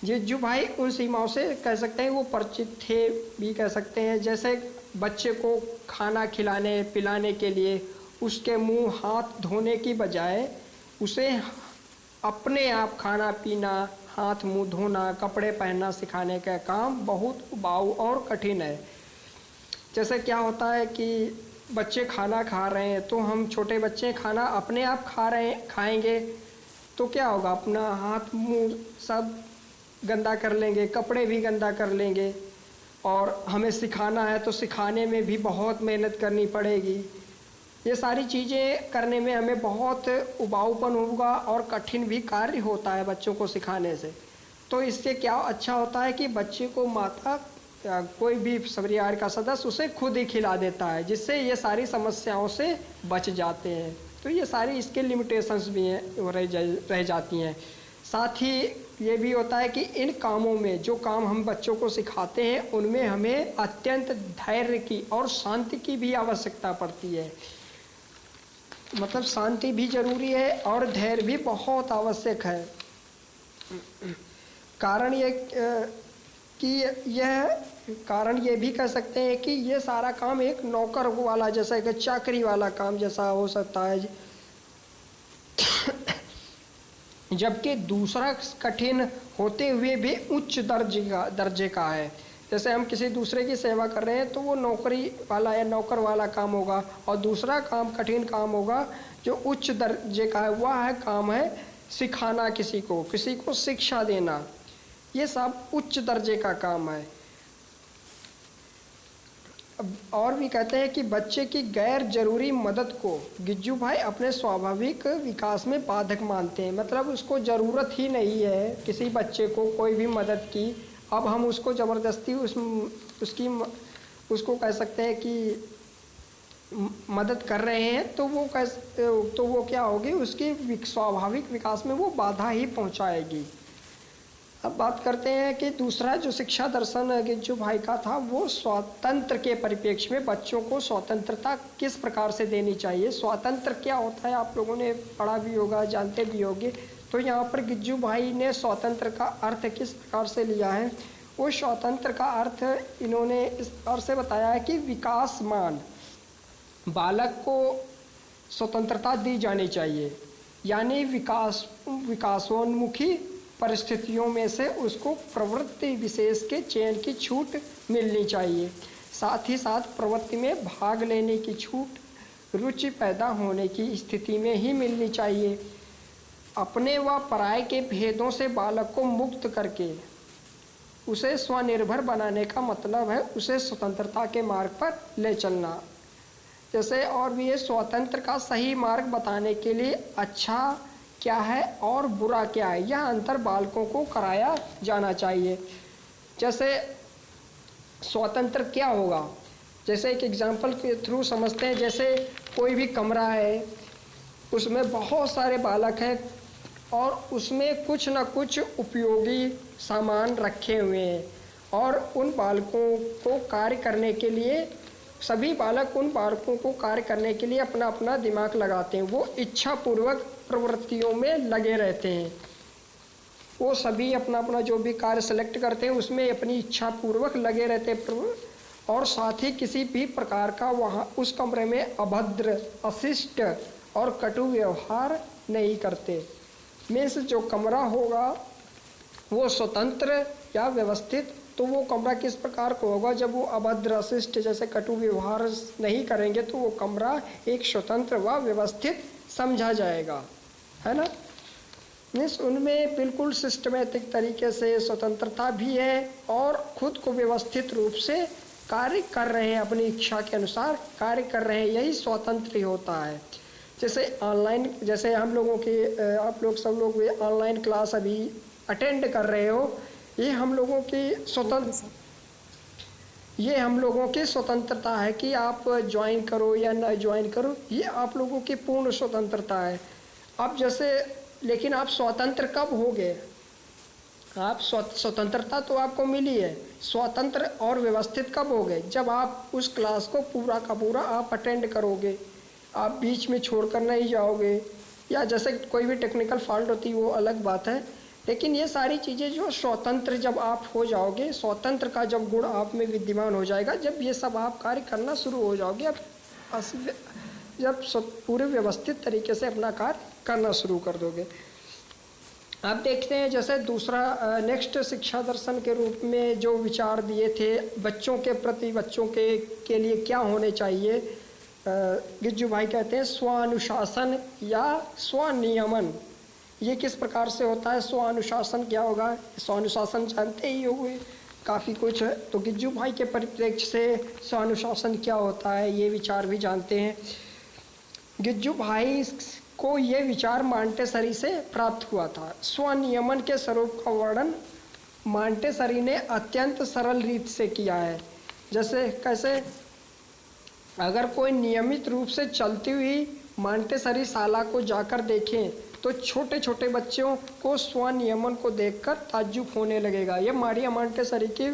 जिज्जू भाई उन सीमाओं से कह सकते हैं वो परिचित थे भी कह सकते हैं। जैसे बच्चे को खाना खिलाने पिलाने के लिए उसके मुंह हाथ धोने की बजाय उसे अपने आप खाना पीना, हाथ मुंह धोना, कपड़े पहनना सिखाने का काम बहुत उबाऊ और कठिन है। जैसे क्या होता है कि बच्चे खाना खा रहे हैं तो हम छोटे बच्चे खाना अपने आप खाएंगे तो क्या होगा, अपना हाथ मुंह सब गंदा कर लेंगे, कपड़े भी गंदा कर लेंगे। और हमें सिखाना है तो सिखाने में भी बहुत मेहनत करनी पड़ेगी। ये सारी चीज़ें करने में हमें बहुत उबाऊपन होगा और कठिन भी कार्य होता है बच्चों को सिखाने से। तो इससे क्या अच्छा होता है कि बच्चे को माता कोई भी परिवार का सदस्य उसे खुद ही खिला देता है, जिससे ये सारी समस्याओं से बच जाते हैं। तो ये सारी इसके लिमिटेशंस भी हैं, वो रह जाती हैं। साथ ही ये भी होता है कि इन कामों में जो काम हम बच्चों को सिखाते हैं उनमें हमें अत्यंत धैर्य की और शांति की भी आवश्यकता पड़ती है। मतलब शांति भी जरूरी है और धैर्य भी बहुत आवश्यक है। कारण ये भी कह सकते हैं कि ये सारा काम एक नौकर वाला जैसा, एक चाकरी वाला काम जैसा हो सकता है, जबकि दूसरा कठिन होते हुए भी उच्च दर्जे का है। जैसे हम किसी दूसरे की सेवा कर रहे हैं तो वो नौकरी वाला या नौकर वाला काम होगा, और दूसरा काम कठिन काम होगा जो उच्च दर्जे का है, वह है काम है सिखाना, किसी को शिक्षा देना। ये सब उच्च दर्जे का काम है। और भी कहते हैं कि बच्चे की गैर जरूरी मदद को गिज्जू भाई अपने स्वाभाविक विकास में बाधक मानते हैं। मतलब उसको ज़रूरत ही नहीं है किसी बच्चे को कोई भी मदद की, अब हम उसको ज़बरदस्ती उसको कह सकते हैं कि मदद कर रहे हैं, तो वो क्या होगी, उसके स्वाभाविक विकास में वो बाधा ही पहुंचाएगी। अब बात करते हैं कि दूसरा जो शिक्षा दर्शन गिज्जू भाई का था, वो स्वातंत्र के परिप्रेक्ष्य में बच्चों को स्वतंत्रता किस प्रकार से देनी चाहिए। स्वातंत्र क्या होता है आप लोगों ने पढ़ा भी होगा, जानते भी होंगे। तो यहाँ पर गिज्जू भाई ने स्वतंत्र का अर्थ किस प्रकार से लिया है, वो स्वतंत्र का अर्थ इन्होंने इस प्रकार से बताया है कि विकासमान बालक को स्वतंत्रता दी जानी चाहिए, यानी विकासोन्मुखी परिस्थितियों में से उसको प्रवृत्ति विशेष के चयन की छूट मिलनी चाहिए। साथ ही साथ प्रवृत्ति में भाग लेने की छूट रुचि पैदा होने की स्थिति में ही मिलनी चाहिए। अपने व पराये के भेदों से बालक को मुक्त करके उसे स्वनिर्भर बनाने का मतलब है उसे स्वतंत्रता के मार्ग पर ले चलना। जैसे और भी ये स्वतंत्र का सही मार्ग बताने के लिए अच्छा क्या है और बुरा क्या है, यह अंतर बालकों को कराया जाना चाहिए। जैसे स्वतंत्र क्या होगा, जैसे एक एग्जांपल के थ्रू समझते हैं। जैसे कोई भी कमरा है, उसमें बहुत सारे बालक हैं और उसमें कुछ ना कुछ उपयोगी सामान रखे हुए हैं, और उन बालकों को कार्य करने के लिए सभी बालक उन बालकों को कार्य करने के लिए अपना अपना दिमाग लगाते हैं। वो इच्छापूर्वक प्रवृत्तियों में लगे रहते हैं। वो सभी अपना अपना जो भी कार्य सेलेक्ट करते हैं उसमें अपनी इच्छापूर्वक लगे रहते हैं, और साथ ही किसी भी प्रकार का वहाँ उस कमरे में अभद्र, अशिष्ट और कटु व्यवहार नहीं करते। मीन्स जो कमरा होगा वो स्वतंत्र या व्यवस्थित, तो वो कमरा किस प्रकार का होगा, जब वो अभद्र, अशिष्ट जैसे कटु व्यवहार नहीं करेंगे तो वो कमरा एक स्वतंत्र व व्यवस्थित समझा जाएगा, है ना। मीन्स उनमें बिल्कुल सिस्टमेटिक तरीके से स्वतंत्रता भी है और खुद को व्यवस्थित रूप से कार्य कर रहे हैं, अपनी इच्छा के अनुसार कार्य कर रहे हैं, यही स्वतंत्र ही होता है। जैसे ऑनलाइन, जैसे हम लोगों के आप लोग सब लोग ऑनलाइन क्लास अभी अटेंड कर रहे हो, ये हम लोगों की स्वतंत्रता है कि आप ज्वाइन करो या ना ज्वाइन करो, ये आप लोगों की पूर्ण स्वतंत्रता है। अब जैसे लेकिन आप स्वतंत्र कब होगे, आप स्वतंत्रता तो आपको मिली है, स्वतंत्र और व्यवस्थित कब होगे, जब आप उस क्लास को पूरा का पूरा आप अटेंड करोगे, आप बीच में छोड़कर नहीं जाओगे, या जैसे कोई भी टेक्निकल फॉल्ट होती है वो अलग बात है। लेकिन ये सारी चीज़ें जो स्वतंत्र जब आप हो जाओगे, स्वतंत्र का जब गुण आप में विद्यमान हो जाएगा, जब ये सब आप कार्य करना शुरू हो जाओगे, जब पूरे व्यवस्थित तरीके से अपना कार्य करना शुरू कर दोगे। आप देखते हैं जैसे दूसरा नेक्स्ट शिक्षा दर्शन के रूप में जो विचार दिए थे बच्चों के प्रति, बच्चों के लिए क्या होने चाहिए, गिज्जू भाई कहते हैं स्वानुशासन या स्वनियमन। ये किस प्रकार से होता है, स्वानुशासन क्या होगा, स्वानुशासन जानते ही होंगे काफ़ी कुछ है, तो गिज्जू भाई के परिप्रेक्ष्य से स्वानुशासन क्या होता है ये विचार भी जानते हैं। गिज्जू भाई को ये विचार मांटेसरी से प्राप्त हुआ था। स्वनियमन के स्वरूप का वर्णन मॉन्टेसरी ने अत्यंत सरल रीत से किया है। जैसे कैसे, अगर कोई नियमित रूप से चलती हुई मॉन्टेसरी शाला को जाकर देखें तो छोटे छोटे बच्चों को स्वनियमन को देखकर ताज्जुब होने लगेगा। ये मारिया मॉन्टेसरी की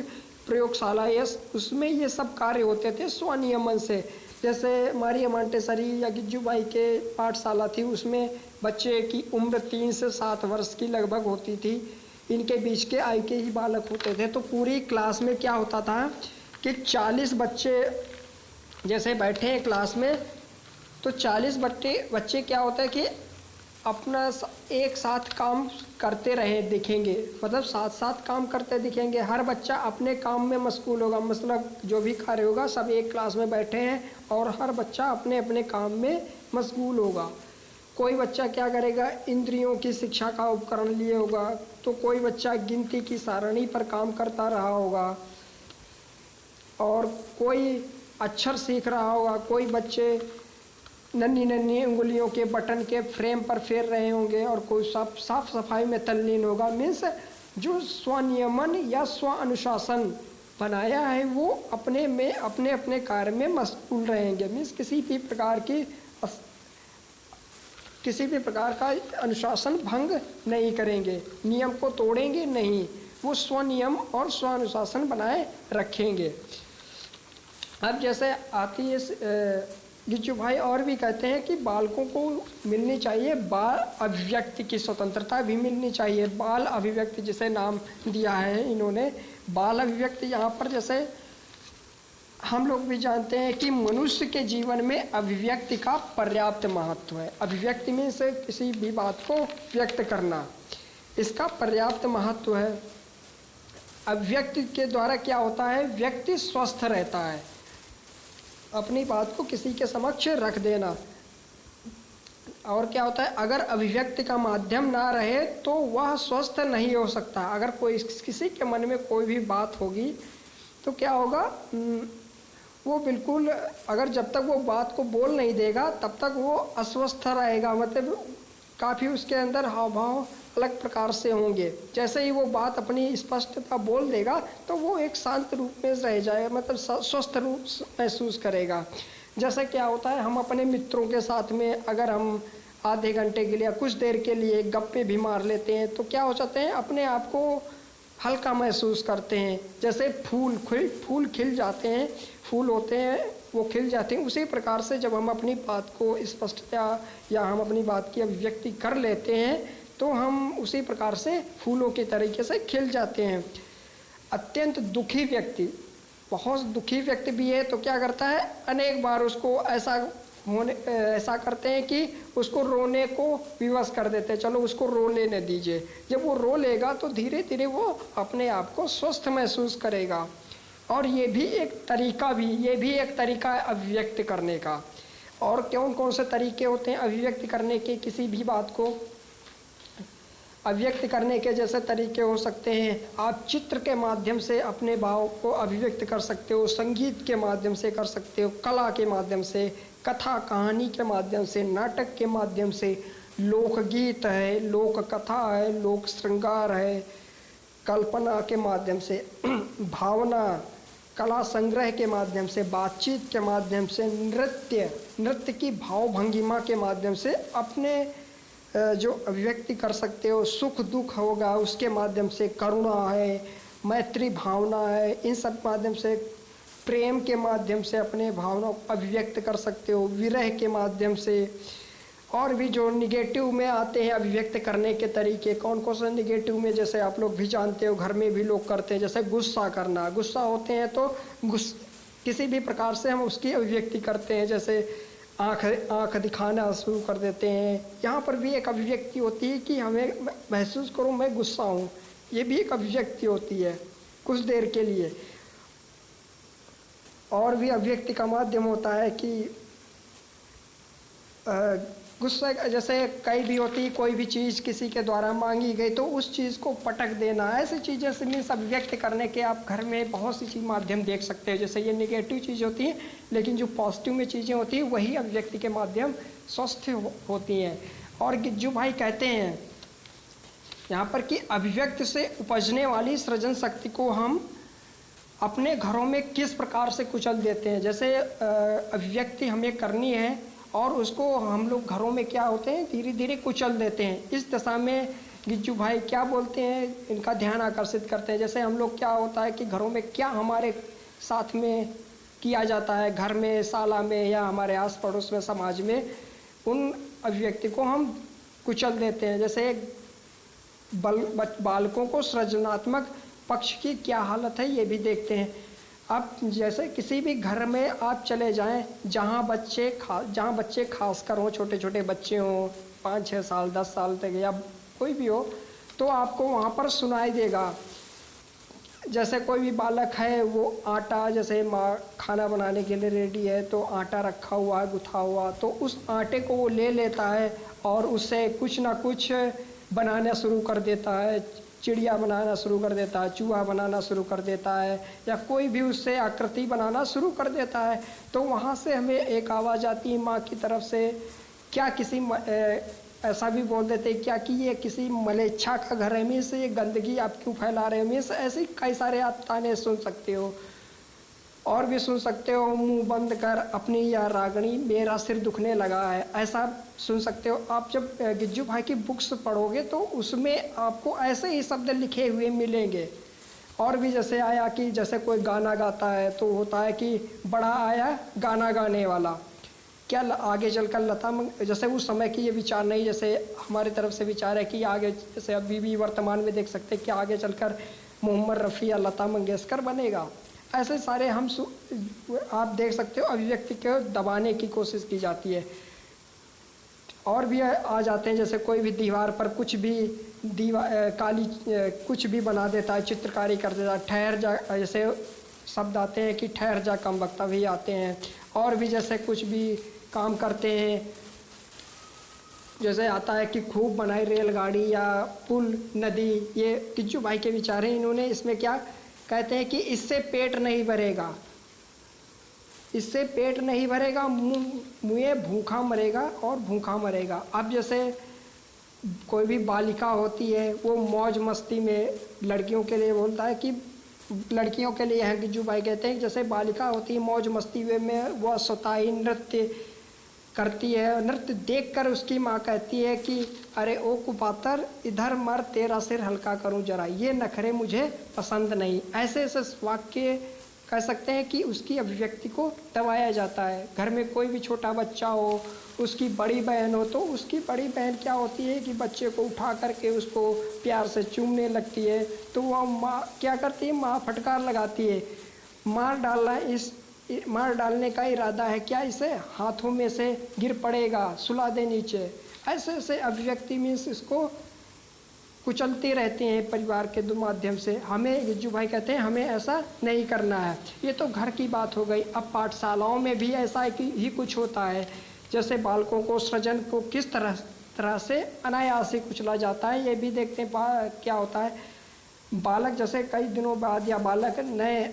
प्रयोगशाला है, उसमें ये सब कार्य होते थे स्वनियमन से। जैसे मारिया मॉन्टेसरी या गिज्जू भाई के पाठशाला थी, उसमें बच्चे की उम्र 3 से 7 वर्ष की लगभग होती थी। इनके बीच के आयु के ही बालक होते थे। तो पूरी क्लास में क्या होता था कि 40 बच्चे जैसे बैठे हैं क्लास में, तो 40 बच्चे क्या होता है कि अपना एक साथ काम करते रहे दिखेंगे, मतलब साथ साथ काम करते दिखेंगे। हर बच्चा अपने काम में मशगूल होगा, मतलब जो भी कार्य होगा सब एक क्लास में बैठे हैं और हर बच्चा अपने अपने काम में मशगूल होगा। कोई बच्चा क्या करेगा, इंद्रियों की शिक्षा का उपकरण लिए होगा, तो कोई बच्चा गिनती की सारणी पर काम करता रहा होगा, और कोई अक्षर सीख रहा होगा, कोई बच्चे नन्ही नन्ही उंगलियों के बटन के फ्रेम पर फेर रहे होंगे, और कोई साफ सफाई में तल्लीन होगा। मीन्स जो स्वनियमन या स्व अनुशासन बनाया है वो अपने में अपने अपने कार्य में मशगूल रहेंगे। मीन्स किसी भी प्रकार का अनुशासन भंग नहीं करेंगे, नियम को तोड़ेंगे नहीं, वो स्वनियम और स्व अनुशासन बनाए रखेंगे। अब जैसे आती है गिज्जू भाई और भी कहते हैं कि बालकों को मिलनी चाहिए बाल अभिव्यक्ति की स्वतंत्रता भी मिलनी चाहिए। बाल अभिव्यक्ति जिसे नाम दिया है इन्होंने, बाल अभिव्यक्ति यहाँ पर जैसे हम लोग भी जानते हैं कि मनुष्य के जीवन में अभिव्यक्ति का पर्याप्त महत्व है। अभिव्यक्ति में से किसी भी बात को व्यक्त करना, इसका पर्याप्त महत्व है। अभिव्यक्ति के द्वारा क्या होता है, व्यक्ति स्वस्थ रहता है, अपनी बात को किसी के समक्ष रख देना। और क्या होता है, अगर अभिव्यक्ति का माध्यम ना रहे तो वह स्वस्थ नहीं हो सकता। अगर कोई किसी के मन में कोई भी बात होगी तो क्या होगा, वो बिल्कुल, अगर जब तक वो बात को बोल नहीं देगा तब तक वो अस्वस्थ रहेगा, मतलब काफ़ी उसके अंदर हाव भाव अलग प्रकार से होंगे। जैसे ही वो बात अपनी स्पष्टता बोल देगा तो वो एक शांत रूप में रह जाएगा, मतलब स्वस्थ रूप महसूस करेगा। जैसे क्या होता है, हम अपने मित्रों के साथ में अगर हम आधे घंटे के लिए कुछ देर के लिए गप्पे भी मार लेते हैं तो क्या हो जाते हैं, अपने आप को हल्का महसूस करते हैं। जैसे फूल खिल जाते हैं, फूल होते हैं वो खिल जाते हैं, उसी प्रकार से जब हम अपनी बात को स्पष्टता या हम अपनी बात की अभिव्यक्ति कर लेते हैं तो हम उसी प्रकार से फूलों के तरीके से खिल जाते हैं। अत्यंत दुखी व्यक्ति, बहुत दुखी व्यक्ति भी है तो क्या करता है, अनेक बार उसको ऐसा करते हैं कि उसको रोने को विवश कर देते हैं, चलो उसको रो लेने दीजिए। जब वो रो लेगा तो धीरे धीरे वो अपने आप को स्वस्थ महसूस करेगा। और ये भी एक तरीका है अभिव्यक्त करने का। और कौन कौन से तरीके होते हैं अभिव्यक्त करने के, किसी भी बात को अभिव्यक्त करने के जैसे तरीके हो सकते हैं। आप चित्र के माध्यम से अपने भाव को अभिव्यक्त कर सकते हो, संगीत के माध्यम से कर सकते हो, कला के माध्यम से, कथा कहानी के माध्यम से, नाटक के माध्यम से, लोकगीत है, लोक कथा है, लोक श्रृंगार है, कल्पना के माध्यम से, भावना, कला संग्रह के माध्यम से, बातचीत के माध्यम से, नृत्य की भाव भंगिमा के माध्यम से अपने जो अभिव्यक्ति कर सकते हो। सुख दुख होगा उसके माध्यम से, करुणा है, मैत्री भावना है, इन सब माध्यम से, प्रेम के माध्यम से अपने भावना को अभिव्यक्त कर सकते हो, विरह के माध्यम से। और भी जो निगेटिव में आते हैं अभिव्यक्त करने के तरीके, कौन कौन से निगेटिव में, जैसे आप लोग भी जानते हो, घर में भी लोग करते हैं, जैसे गुस्सा करना। गुस्सा होते हैं तो किसी भी प्रकार से हम उसकी अभिव्यक्ति करते हैं, जैसे आँख दिखाना शुरू कर देते हैं। यहाँ पर भी एक अभिव्यक्ति होती है कि हमें महसूस करो मैं गुस्सा हूँ, ये भी एक अभिव्यक्ति होती है कुछ देर के लिए। और भी अभिव्यक्ति का माध्यम होता है कि गुस्सा, जैसे कई भी होती, कोई भी चीज़ किसी के द्वारा मांगी गई तो उस चीज़ को पटक देना, ऐसी चीज़ें से मीन्स अभिव्यक्त करने के आप घर में बहुत सी चीज़ माध्यम देख सकते हैं। जैसे ये निगेटिव चीज़ होती है, लेकिन जो पॉजिटिव में चीज़ें होती हैं वही अभिव्यक्ति के माध्यम स्वस्थ होती हैं। और गिज्जू भाई कहते हैं, यहाँ पर कि अभिव्यक्ति से उपजने वाली सृजन शक्ति को हम अपने घरों में किस प्रकार से कुचल देते हैं। जैसे अभिव्यक्ति हमें करनी है और उसको हम लोग घरों में क्या होते हैं, धीरे धीरे कुचल देते हैं। इस दशा में गिज्जू भाई क्या बोलते हैं, इनका ध्यान आकर्षित करते हैं। जैसे हम लोग क्या होता है कि घरों में क्या हमारे साथ में किया जाता है, घर में, शाला में या हमारे आस पड़ोस में, समाज में, उन अभिव्यक्ति को हम कुचल देते हैं। जैसे बालकों को सृजनात्मक पक्ष की क्या हालत है ये भी देखते हैं। अब जैसे किसी भी घर में आप चले जाएं जहां बच्चे खासकर हों, छोटे छोटे बच्चे हों, 5-6 साल 10 साल तक या कोई भी हो, तो आपको वहां पर सुनाई देगा। जैसे कोई भी बालक है वो आटा, जैसे माँ खाना बनाने के लिए रेडी है तो आटा रखा हुआ है गुथा हुआ, तो उस आटे को वो ले लेता है और उससे कुछ ना कुछ बनाना शुरू कर देता है। चिड़िया बनाना शुरू कर देता है, चूहा बनाना शुरू कर देता है, या कोई भी उससे आकृति बनाना शुरू कर देता है। तो वहाँ से हमें एक आवाज़ आती है माँ की तरफ से, क्या किसी ऐसा भी बोल देते हैं क्या कि ये किसी मलेच्छा का घर है, में से ये गंदगी आप क्यों फैला रहे हो, में से ऐसे कई सारे आप ताने सुन सकते हो। और भी सुन सकते हो, मुंह बंद कर अपनी या रागणी, मेरा सिर दुखने लगा है, ऐसा सुन सकते हो। आप जब गिज्जू भाई की बुक्स पढ़ोगे तो उसमें आपको ऐसे ही शब्द लिखे हुए मिलेंगे। और भी जैसे आया कि जैसे कोई गाना गाता है तो होता है कि बड़ा आया गाना गाने वाला, क्या आगे चलकर जैसे उस समय की ये विचार नहीं, जैसे हमारी तरफ से विचार है कि आगे, जैसे अभी भी वर्तमान में देख सकते हैं कि आगे चलकर मोहम्मद रफ़ी या लता मंगेशकर बनेगा। ऐसे सारे आप देख सकते हो अभिव्यक्ति को दबाने की कोशिश की जाती है। और भी आ जाते हैं, जैसे कोई भी दीवार पर कुछ भी काली कुछ भी बना देता है, चित्रकारी कर देता है, ठहर जा, जैसे शब्द आते हैं कि ठहर जा कम वक्ता भी आते हैं। और भी जैसे कुछ भी काम करते हैं, जैसे आता है कि खूब बनाई रेलगाड़ी या पुल, नदी, ये गिज्जू भाई के विचार हैं। इन्होंने इसमें क्या कहते हैं कि इससे पेट नहीं भरेगा, इससे पेट नहीं भरेगा, मुँह भूखा मरेगा और भूखा मरेगा। अब जैसे कोई भी बालिका होती है वो मौज मस्ती में, लड़कियों के लिए बोलता है कि लड़कियों के लिए है गिज्जू भाई कहते हैं जैसे बालिका होती है मौज मस्ती में वह स्वतः ही नृत्य करती है। नृत्य देखकर उसकी माँ कहती है कि अरे ओ कुपातर, इधर मर, तेरा सिर हल्का करूं जरा, ये नखरे मुझे पसंद नहीं। ऐसे ऐसे वाक्य कह सकते हैं कि उसकी अभिव्यक्ति को दबाया जाता है। घर में कोई भी छोटा बच्चा हो, उसकी बड़ी बहन हो, तो उसकी बड़ी बहन क्या होती है कि बच्चे को उठा करके उसको प्यार से चूमने लगती है, तो वह माँ क्या करती है, माँ फटकार लगाती है, मार डालने का इरादा है क्या, इसे हाथों में से गिर पड़ेगा, सुला दे नीचे। ऐसे ऐसे अभिव्यक्ति में इसको कुचलते रहते हैं परिवार के माध्यम से। हमें गिज्जू भाई कहते हैं हमें ऐसा नहीं करना है। ये तो घर की बात हो गई। अब पाठशालाओं में भी ऐसा ही कुछ होता है। जैसे बालकों को सृजन को किस तरह से अनायास ही कुचला जाता है, ये भी देखते हैं। क्या होता है, बालक जैसे कई दिनों बाद या बालक नए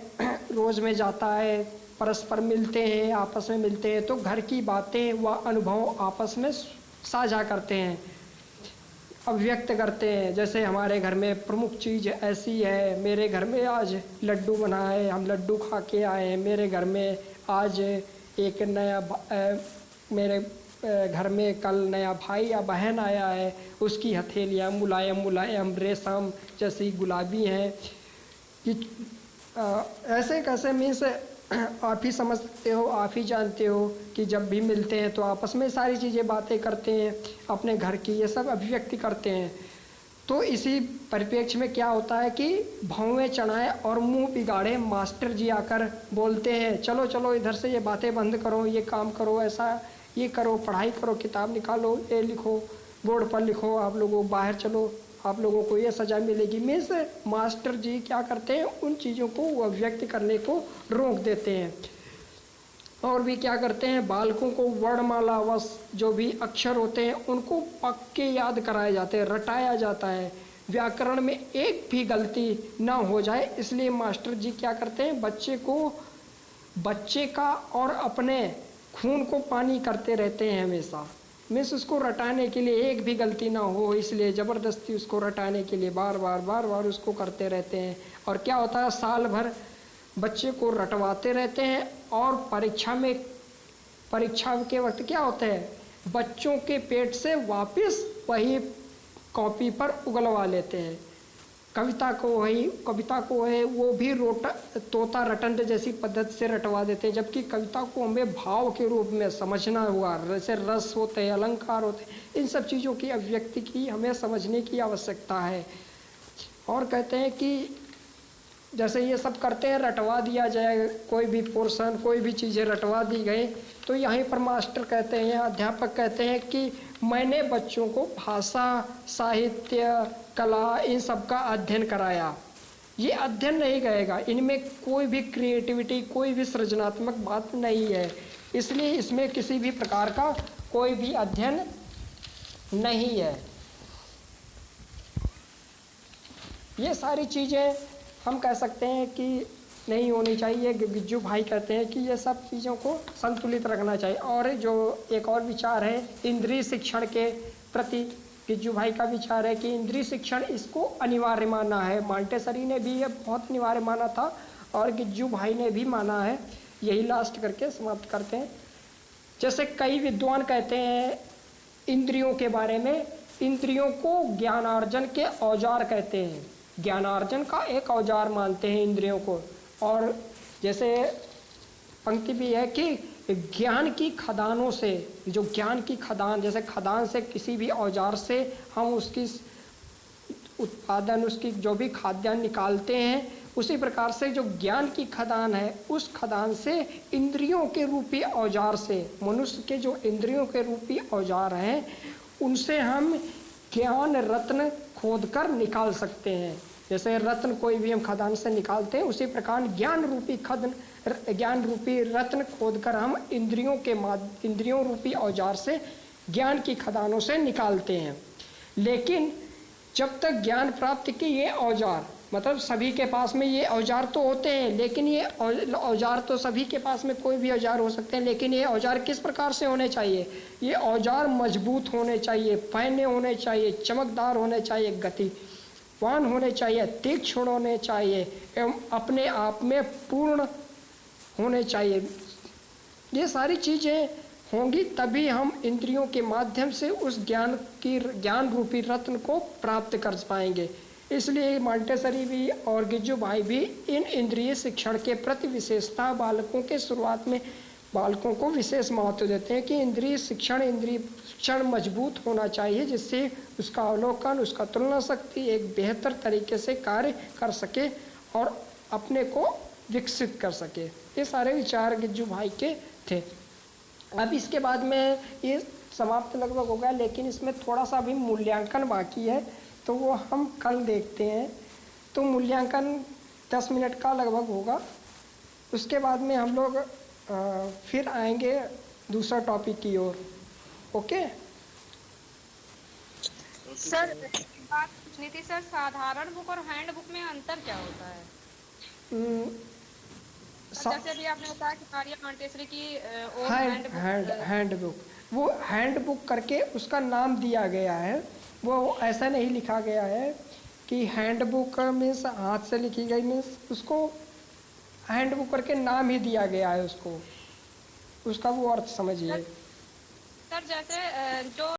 रोज़ में जाता है, परस्पर मिलते हैं, आपस में मिलते हैं, तो घर की बातें व अनुभव आपस में साझा करते हैं, अभिव्यक्त करते हैं। जैसे हमारे घर में प्रमुख चीज़ ऐसी है, मेरे घर में आज लड्डू बना है, हम लड्डू खा के आए हैं। मेरे घर में आज एक नया मेरे घर में कल नया भाई या बहन आया है, उसकी हथेलियाँ मुलायम मुलायम रेशम जैसी गुलाबी हैं। ऐसे कैसे मीन्स आप ही समझ सकते हो, आप ही जानते हो कि जब भी मिलते हैं तो आपस में सारी चीज़ें बातें करते हैं, अपने घर की ये सब अभिव्यक्ति करते हैं। तो इसी परिप्रेक्ष्य में क्या होता है कि भौवें चढ़ाएं और मुंह बिगाड़े मास्टर जी आकर बोलते हैं, चलो चलो इधर से ये बातें बंद करो, ये काम करो, ऐसा ये करो, पढ़ाई करो, किताब निकालो, ये लिखो, बोर्ड पर लिखो, आप लोगों बाहर चलो, आप लोगों को ये सज़ा मिलेगी। मीन्स मास्टर जी क्या करते हैं, उन चीज़ों को वो अभिव्यक्त करने को रोक देते हैं। और भी क्या करते हैं, बालकों को वर्णमाला व जो भी अक्षर होते हैं उनको पक्के याद कराए जाते हैं, रटाया जाता है, व्याकरण में एक भी गलती ना हो जाए। इसलिए मास्टर जी क्या करते हैं, बच्चे का और अपने खून को पानी करते रहते हैं हमेशा। मीन्स उसको रटाने के लिए एक भी गलती ना हो, इसलिए ज़बरदस्ती उसको रटाने के लिए बार बार उसको करते रहते हैं। और क्या होता है, साल भर बच्चे को रटवाते रहते हैं और परीक्षा के वक्त क्या होता है, बच्चों के पेट से वापस वही कॉपी पर उगलवा लेते हैं। कविता को है वो भी तोता रटंत जैसी पद्धति से रटवा देते हैं, जबकि कविता को हमें भाव के रूप में समझना हुआ, जैसे रस होते हैं, अलंकार होते हैं, इन सब चीज़ों की अभिव्यक्ति की हमें समझने की आवश्यकता है। और कहते हैं कि जैसे ये सब करते हैं, रटवा दिया जाए, कोई भी पोर्शन, कोई भी चीज़ें रटवा दी गई, तो यहीं पर मास्टर कहते हैं, अध्यापक कहते हैं कि मैंने बच्चों को भाषा, साहित्य, कला, इन सब का अध्ययन कराया। ये अध्ययन नहीं कहेगा, इनमें कोई भी क्रिएटिविटी, कोई भी सृजनात्मक बात नहीं है, इसलिए इसमें किसी भी प्रकार का कोई भी अध्ययन नहीं है। ये सारी चीज़ें हम कह सकते हैं कि नहीं होनी चाहिए। गिज्जू भाई कहते हैं कि ये सब चीज़ों को संतुलित रखना चाहिए। और जो एक और विचार है इंद्रिय शिक्षण के प्रति, गिज्जू भाई का विचार है कि इंद्रिय शिक्षण इसको अनिवार्य माना है। मांटेसरी ने भी ये बहुत अनिवार्य माना था और गिज्जू भाई ने भी माना है। यही लास्ट करके समाप्त करते हैं। जैसे कई विद्वान कहते हैं इंद्रियों के बारे में, इंद्रियों को ज्ञानार्जन के औजार कहते हैं, ज्ञानार्जन का एक औजार मानते हैं इंद्रियों को। और जैसे पंक्ति भी है कि ज्ञान की खदानों से, जो ज्ञान की खदान, जैसे खदान से किसी भी औजार से हम उसकी उत्पादन, उसकी जो भी खाद्यान्न निकालते हैं, उसी प्रकार से जो ज्ञान की खदान है, उस खदान से इंद्रियों के रूपी औजार से, मनुष्य के जो इंद्रियों के रूपी औजार हैं, उनसे हम ज्ञान रत्न खोदकर निकाल सकते हैं। जैसे रत्न कोई भी हम खदान से निकालते हैं, उसी प्रकार ज्ञान रूपी रत्न खोदकर हम इंद्रियों रूपी औजार से ज्ञान की खदानों से निकालते हैं। लेकिन जब तक ज्ञान प्राप्ति के ये औजार, मतलब सभी के पास में ये औजार तो होते हैं, लेकिन ये औजार तो सभी के पास में कोई भी औजार हो सकते हैं, लेकिन ये औजार किस प्रकार से होने चाहिए? ये औजार मजबूत होने चाहिए, पहने होने चाहिए, चमकदार होने चाहिए, गतिवान होने चाहिए, तीक्ष्ण होने चाहिए एवं अपने आप में पूर्ण होने चाहिए। ये सारी चीज़ें होंगी तभी हम इंद्रियों के माध्यम से उस ज्ञान रूपी रत्न को प्राप्त कर पाएंगे। इसलिए मांटेसरी भी और गिज्जू भाई भी इन इंद्रिय शिक्षण के प्रति विशेषता बालकों के शुरुआत में बालकों को विशेष महत्व देते हैं कि इंद्रिय शिक्षण मजबूत होना चाहिए, जिससे उसका अवलोकन, उसका तुलना शक्ति एक बेहतर तरीके से कार्य कर सके और अपने को विकसित कर सके। ये सारे विचार गिज्जू भाई के थे। अब इसके बाद में ये समाप्त लगभग हो गया, लेकिन इसमें थोड़ा सा भी मूल्यांकन बाकी है, तो वो हम कल देखते हैं। तो मूल्यांकन 10 मिनट का लगभग होगा। उसके बाद में हम लोग फिर आएंगे दूसरा टॉपिक की ओर। ओके सर, एक बात पूछनी थी सर, साधारण बुक और हैंड बुक में अंतर क्या होता है? जैसे अभी आपने बताया कि मारिया मांटेसरी की हैंड बुक, वो हैंड बुक करके उसका नाम दिया गया है। वो ऐसा नहीं लिखा गया है कि हैंड बुक मीन्स हाथ से लिखी गई, मीन्स उसको हैंड बुक करके नाम ही दिया गया है उसको, उसका वो अर्थ समझिए। सर जैसे जो